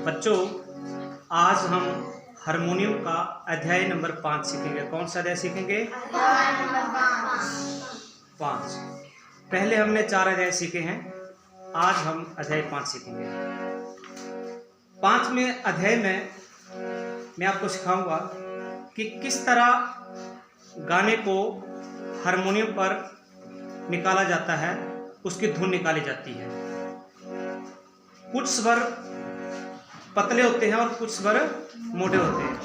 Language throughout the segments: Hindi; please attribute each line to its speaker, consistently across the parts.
Speaker 1: बच्चों, आज हम हारमोनियम का अध्याय नंबर 5 सीखेंगे। कौन सा अध्याय सीखेंगे?
Speaker 2: अध्याय नंबर
Speaker 1: 5। पहले हमने 4 अध्याय सीखे हैं, आज हम अध्याय 5 सीखेंगे। 5वें अध्याय में मैं आपको सिखाऊंगा कि किस तरह गाने को हारमोनियम पर निकाला जाता है, उसकी धुन निकाली जाती है। कुछ स्वर पतले होते हैं और कुछ स्वर मोटे होते हैं।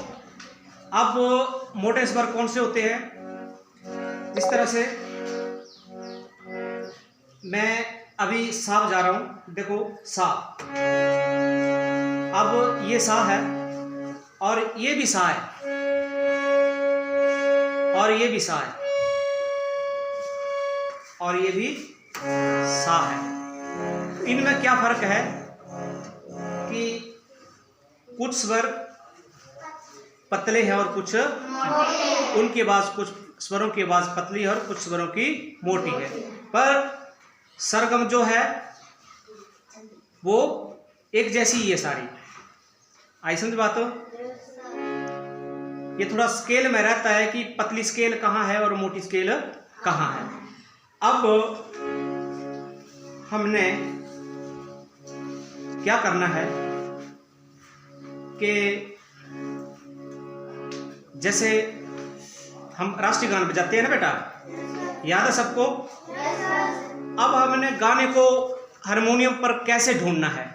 Speaker 1: अब मोटे स्वर कौन से होते हैं? जिस तरह से मैं अभी सा बजा रहा हूं, देखो सा। अब ये सा है और ये भी सा है और ये भी सा है और ये भी सा है। इनमें क्या फर्क है कि कुछ स्वर पतले हैं और कुछ उनकी आवाज, कुछ स्वरों की आवाज पतली है और कुछ स्वरों की मोटी है। पर सरगम जो है वो एक जैसी ही है सारी। आई समझ बात हो? ये थोड़ा स्केल में रहता है कि पतली स्केल कहाँ है और मोटी स्केल कहाँ है। अब हमने क्या करना है कि जैसे हम राष्ट्रीय गान बजाते हैं ना बेटा, याद है सबको? अब हमने गाने को हारमोनियम पर कैसे ढूंढना है,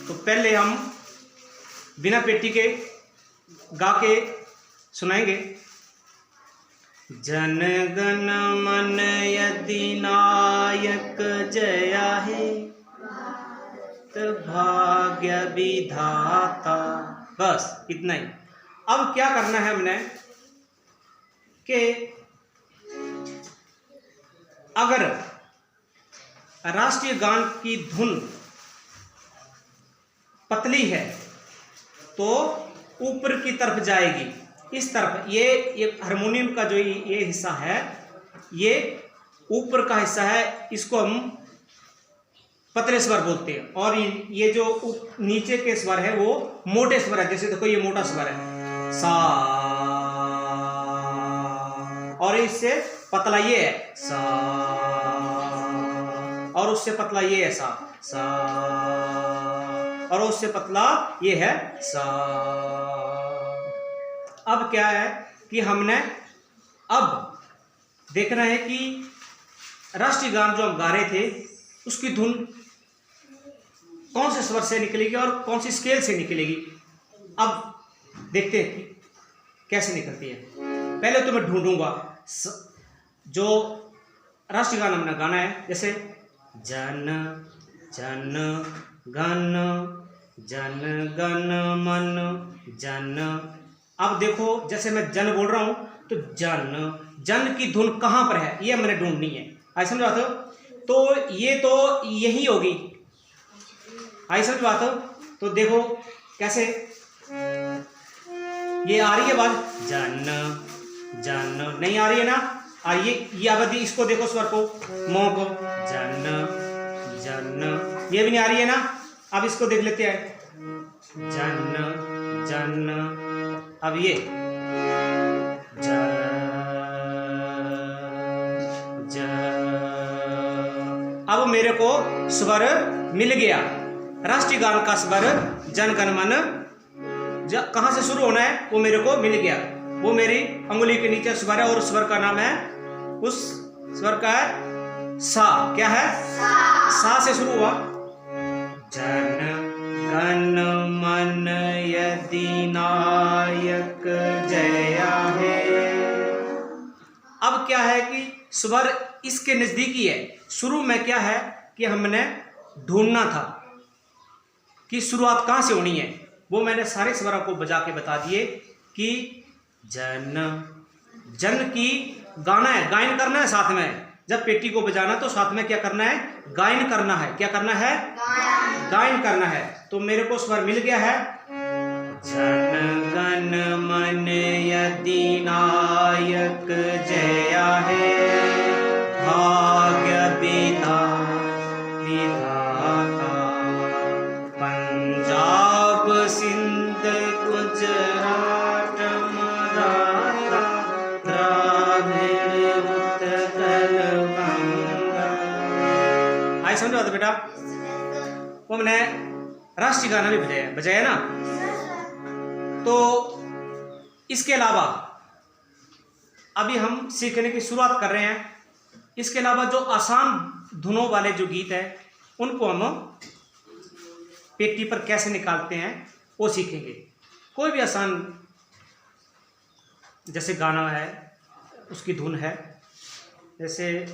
Speaker 1: तो पहले हम बिना पेटी के गा के सुनाएंगे। जन गण मन अधिनायक जया हे, भाग्य विधाता। बस इतना ही। अब क्या करना है हमने कि अगर राष्ट्रीय गान की धुन पतली है तो ऊपर की तरफ जाएगी, इस तरफ। ये हारमोनियम का जो ये हिस्सा है, ये ऊपर का हिस्सा है, इसको हम पतले स्वर बोलते हैं। और ये जो नीचे के स्वर है वो मोटे स्वर है। जैसे देखो ये मोटा स्वर है सा, और इससे पतला ये है सा, और उससे पतला ये है सा सा, और उससे पतला ये है सा। अब क्या है कि हमने अब देखना है कि राष्ट्रीय गान जो हम गा रहे थे उसकी धुन कौन से स्वर से निकलेगी और कौन सी स्केल से निकलेगी। अब देखते हैं कि कैसे निकलती है। पहले तो मैं ढूंढूंगा जो राष्ट्रीय गान हमने गाना है, जैसे जन जन गण जन गण मन जन। अब देखो जैसे मैं जन बोल रहा हूं तो जन जन की धुन कहां पर है ये मैंने ढूंढनी है। आई समझ बात हो? तो ये तो यही होगी। आई समझ बात हो? तो देखो कैसे ये आ रही है आवाज, जन जन नहीं आ रही है ना। ये अवधि, इसको देखो स्वर को, मोह को, जन जन, ये भी नहीं आ रही है ना। अब इसको देख लेते हैं, जन जन। अब ये अब मेरे को स्वर मिल गया। राष्ट्रीय गान का स्वर जन गण मन कहां से शुरू होना है वो मेरे को मिल गया। वो मेरी अंगुली के नीचे स्वर है और स्वर का नाम है, उस स्वर का है सा। क्या है? सा से शुरू हुआ। जन गण मन अधिनायक जया हे। अब क्या है कि स्वर इसके नजदीकी है। शुरू में क्या है कि हमने ढूंढना था कि शुरुआत कहां से होनी है। वो मैंने सारे स्वरों को बजा के बता दिए कि जन जन की गाना है, गायन करना है साथ में। जब पेटी को बजाना तो साथ में क्या करना है? गायन करना है। क्या करना है? गायन करना है। तो मेरे को स्वर मिल गया है, जन गण मन अधिनायक जया हे, भाग्य विधाता। आई समझो बात बेटा। वो मैंने राष्ट्रीय गाना भी बजाया ना। तो इसके अलावा अभी हम सीखने की शुरुआत कर रहे हैं। इसके अलावा जो आसान धुनों वाले जो गीत है उनको हम पेटी पर कैसे निकालते हैं वो सीखेंगे। कोई भी आसान जैसे गाना है उसकी धुन है, जैसे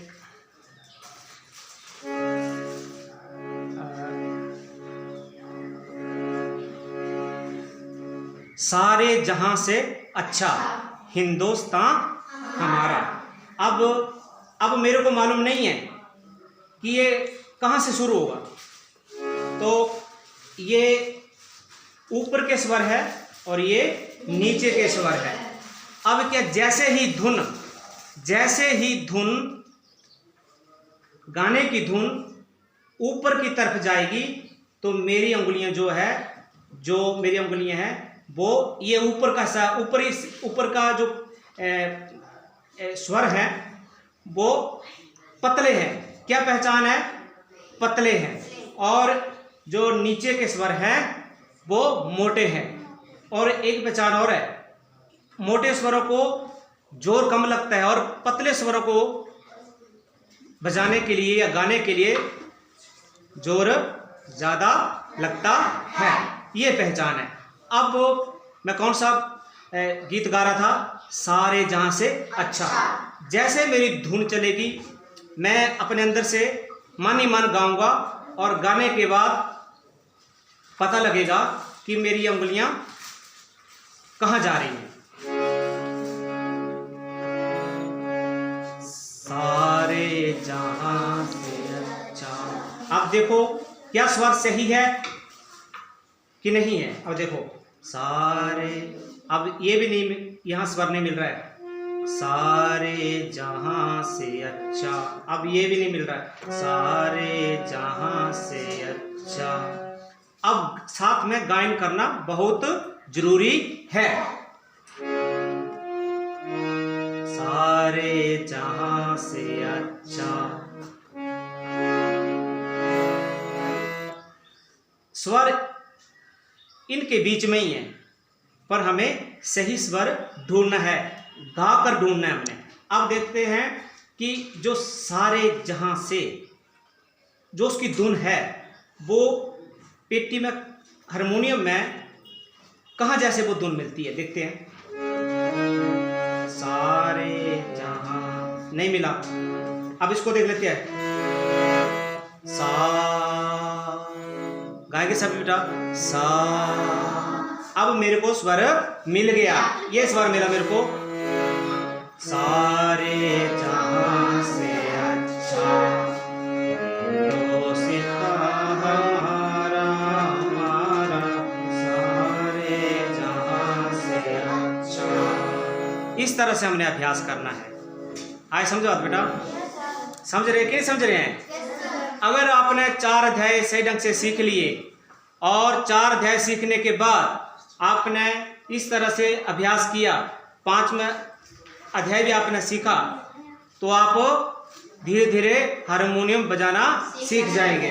Speaker 1: सारे जहां से अच्छा हिंदुस्तान हमारा। अब मेरे को मालूम नहीं है कि ये कहाँ से शुरू होगा। तो ये ऊपर के स्वर है और ये नीचे के स्वर है। अब क्या जैसे ही धुन गाने की धुन ऊपर की तरफ जाएगी तो मेरी उंगलियां हैं वो ये ऊपर का सा ऊपर का जो स्वर है वो पतले हैं। क्या पहचान है? पतले हैं। और जो नीचे के स्वर हैं वो मोटे हैं। और एक पहचान और है, मोटे स्वरों को जोर कम लगता है और पतले स्वरों को बजाने के लिए या गाने के लिए जोर ज़्यादा लगता है। ये पहचान है। अब मैं कौन सा गीत गा रहा था? सारे जहां से अच्छा। जैसे मेरी धुन चलेगी मैं अपने अंदर से मन ही मन गाऊंगा और गाने के बाद पता लगेगा कि मेरी उंगलियां कहाँ जा रही हैं। सारे जहां से अच्छा। अब देखो क्या स्वर सही है कि नहीं है। अब देखो सारे, अब ये भी नहीं, यहाँ स्वर नहीं मिल रहा है। सारे जहां से अच्छा, अब ये भी नहीं मिल रहा है। सारे जहां से अच्छा। अब साथ में गायन करना बहुत जरूरी है। सारे जहां से अच्छा। स्वर इनके बीच में ही है, पर हमें सही स्वर ढूंढना है, गाकर ढूंढना है हमने। अब देखते हैं कि जो सारे जहां से जो उसकी धुन है वो पेटी में, हारमोनियम में कहाँ जैसे वो धुन मिलती है। देखते हैं। सारे जहां नहीं मिला। अब इसको देख लेते हैं। सा गाएंगे सभी बेटा। सा। अब मेरे को स्वर मिल गया। ये स्वर मिला मेरे को। सारे जहां से अच्छा हमारा हमारा। सारे जहां से अच्छा। इस तरह से हमने अभ्यास करना है। आए समझो बात बेटा? समझ रहे कि नहीं समझ रहे हैं? अगर आपने 4 अध्याय सही ढंग से सीख लिए और 4 अध्याय सीखने के बाद आपने इस तरह से अभ्यास किया, 5वां अध्याय भी आपने सीखा, तो आप धीरे धीरे हारमोनियम बजाना सीख जाएंगे।